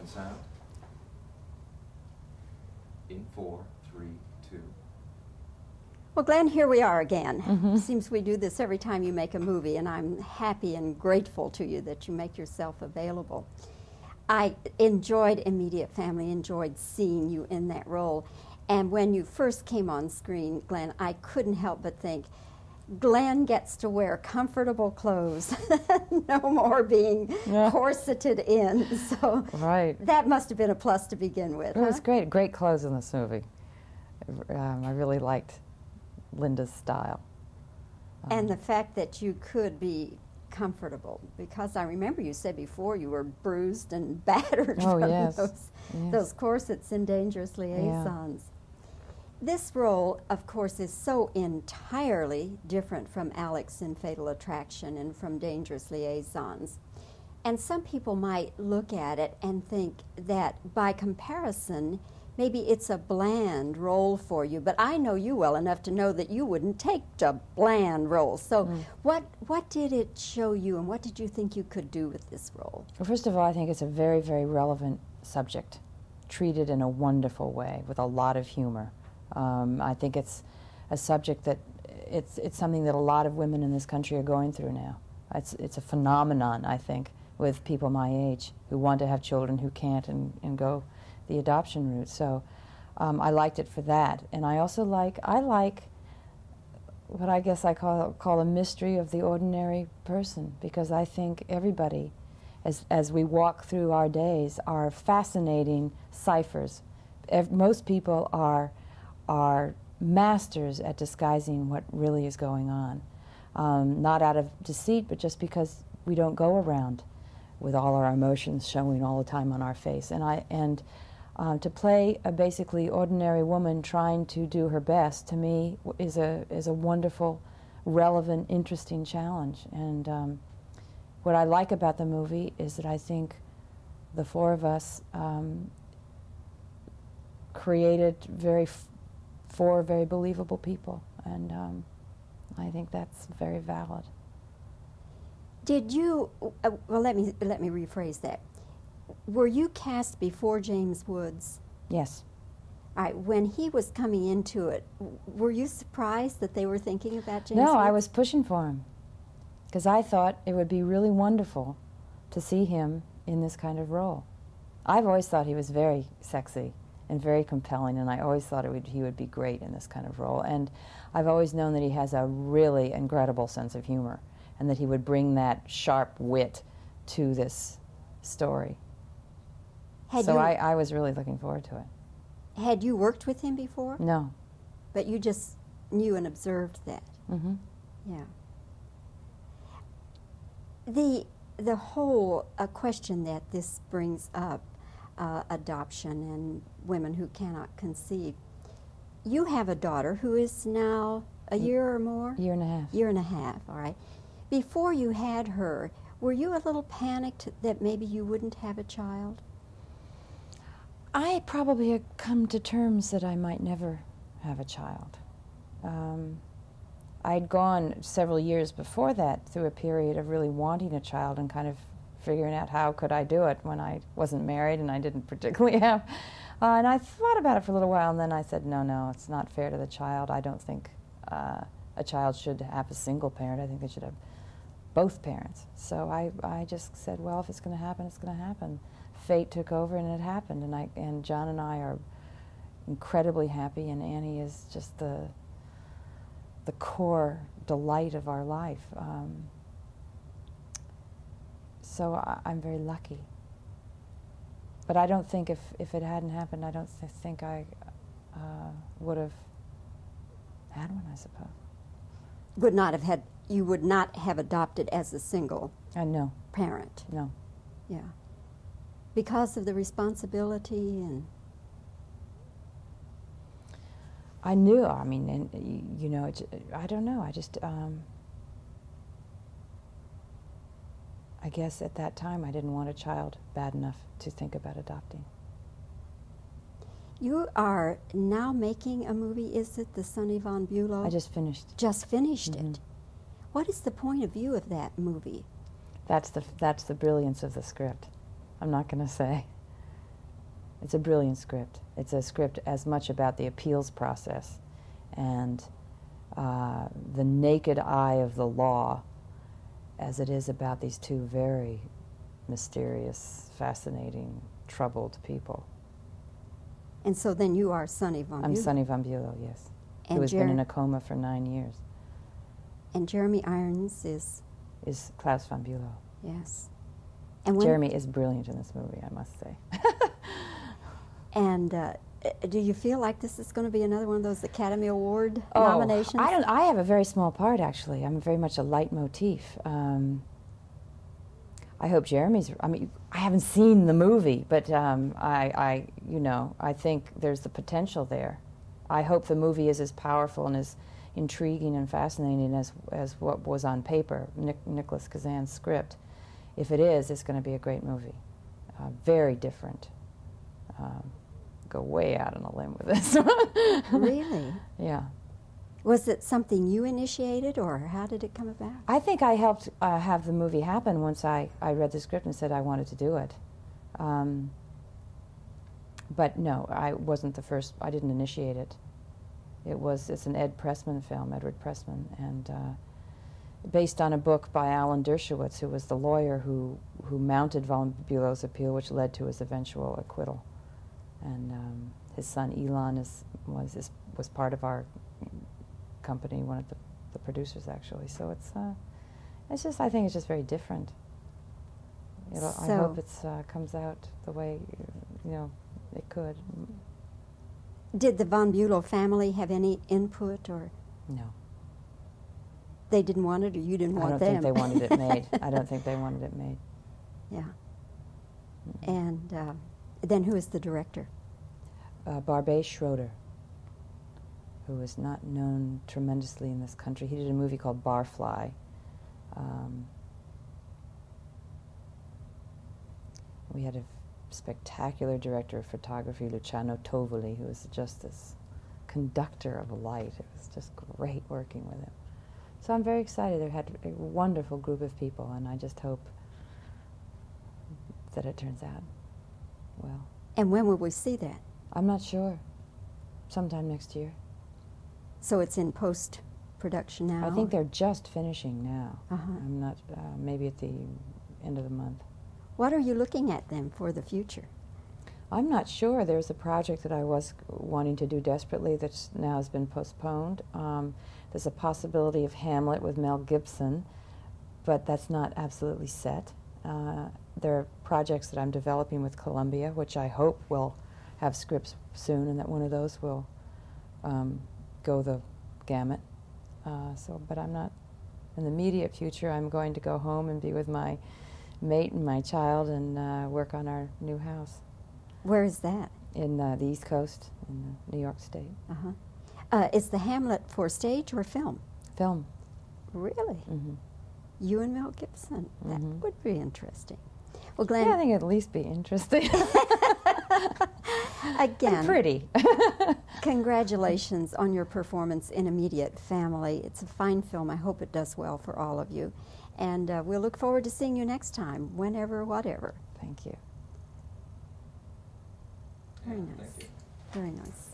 sound. In 4, 3, 2. Well, Glen, here we are again. It seems we do this every time you make a movie, and I'm happy and grateful to you that you make yourself available. I enjoyed Immediate Family, enjoyed seeing you in that role. And when you first came on screen, Glen, I couldn't help but think, Glen gets to wear comfortable clothes, no more being corseted in. So that must have been a plus to begin with. It was great. Great clothes in this movie. I really liked Linda's style. And the fact that you could be comfortable, because I remember you said before you were bruised and battered from those corsets in Dangerous Liaisons. This role, of course, is so entirely different from Alex in Fatal Attraction and from Dangerous Liaisons. And some people might look at it and think that by comparison, maybe it's a bland role for you, but I know you well enough to know that you wouldn't take a bland role. So what did it show you, and what did you think you could do with this role? Well, first of all, I think it's a very, very relevant subject, treated in a wonderful way with a lot of humor. I think it's a subject that it's something that a lot of women in this country are going through now. It's a phenomenon, I think, with people my age who want to have children who can't and go the adoption route. So I liked it for that. And I also like what I guess I call a mystery of the ordinary person, because I think everybody, as we walk through our days, are fascinating ciphers. Most people are masters at disguising what really is going on. Not out of deceit, but just because we don't go around with all our emotions showing all the time on our face. And to play a basically ordinary woman trying to do her best, to me, is a wonderful, relevant, interesting challenge. And what I like about the movie is that I think the four of us created four very believable people, and I think that's very valid. Did you, well, let me rephrase that. Were you cast before James Woods? Yes. All right, when he was coming into it, were you surprised that they were thinking about James No, Woods? I was pushing for him, because I thought it would be really wonderful to see him in this kind of role. I've always thought he was very sexy and very compelling, and I always thought he would be great in this kind of role. And I've always known that he has a really incredible sense of humor, and that he would bring that sharp wit to this story. So I was really looking forward to it. Had you worked with him before? No. But you just knew and observed that? Mm-hmm. Yeah. The whole question that this brings up, adoption and women who cannot conceive. You have a daughter who is now a year or more? Year and a half. Year and a half, all right. Before you had her, were you a little panicked that maybe you wouldn't have a child? I probably had come to terms that I might never have a child. I'd gone several years before that through a period of really wanting a child and kind of figuring out how could I do it when I wasn't married and I didn't particularly have. And I thought about it for a little while, and then I said, no, it's not fair to the child. I don't think a child should have a single parent. I think they should have both parents. So I just said, well, if it's going to happen, it's going to happen. Fate took over, and it happened. And John and I are incredibly happy, and Annie is just the core delight of our life. So I'm very lucky. But I don't think if it hadn't happened, I don't think I would have had one, I suppose. You would not have adopted as a single no. parent? No. Yeah. Because of the responsibility and... I knew, I mean, and, you know, I don't know, I just, I guess at that time I didn't want a child bad enough to think about adopting. You are now making a movie, is it, the Sonny von Bülow? I just finished. Just finished it. What is the point of view of that movie? That's the brilliance of the script. I'm not going to say. It's a brilliant script. It's a script as much about the appeals process and the naked eye of the law as it is about these two very mysterious, fascinating, troubled people. And so then you are Sonny von Bülow. I'm Sonny von Bülow, yes. And who has been in a coma for 9 years. And Jeremy Irons is Klaus von Bülow. Yes. And Jeremy is brilliant in this movie, I must say. And do you feel like this is going to be another one of those Academy Award nominations? I have a very small part, actually. I'm very much a leitmotif. I hope Jeremy's. I mean, I haven't seen the movie, but I think there's the potential there. I hope the movie is as powerful and as intriguing and fascinating as what was on paper, Nicholas Kazan's script. If it is, it's going to be a great movie. Very different. Go way out on a limb with this one. Really? Yeah. Was it something you initiated, or how did it come about? I think I helped have the movie happen once I read the script and said I wanted to do it. But no, I wasn't the first. I didn't initiate it. It's an Edward Pressman, and based on a book by Alan Dershowitz, who was the lawyer who mounted von Bülow's appeal, which led to his eventual acquittal. And his son Elon was part of our company, one of the producers actually. So it's just, I think it's just very different. I hope it comes out the way it could. Did the von Bülow family have any input, or no? They didn't want it, or you didn't want them? I don't think they wanted it made. I don't think they wanted it made. Yeah. And then who is the director? Bobbie Schroeder, who is not known tremendously in this country. He did a movie called Barfly. We had a spectacular director of photography, Luciano Tovoli, who was just this conductor of light. It was just great working with him. So I'm very excited. They had a wonderful group of people, and I just hope that it turns out well. And when will we see that? I'm not sure. Sometime next year. So it's in post-production now? I think they're just finishing now. Uh-huh. I'm not, maybe at the end of the month. What are you looking at then for the future? I'm not sure. There's a project that I was wanting to do desperately that now has been postponed. There's a possibility of Hamlet with Mel Gibson, but that's not absolutely set. There are projects that I'm developing with Columbia, which I hope will have scripts soon, and that one of those will go the gamut. But I'm not, in the immediate future, I'm going to go home and be with my mate and my child and work on our new house. Where is that? In the East Coast, in New York State. Uh-huh. Is the Hamlet for stage or film? Film. Really? Mm-hmm. You and Mel Gibson. That Mm-hmm. would be interesting. Well, Glen... Yeah, I think it'd at least be interesting. Again. And pretty. Congratulations on your performance in Immediate Family. It's a fine film. I hope it does well for all of you. And we'll look forward to seeing you next time, whenever, whatever. Thank you. Very nice. Thank you. Very nice.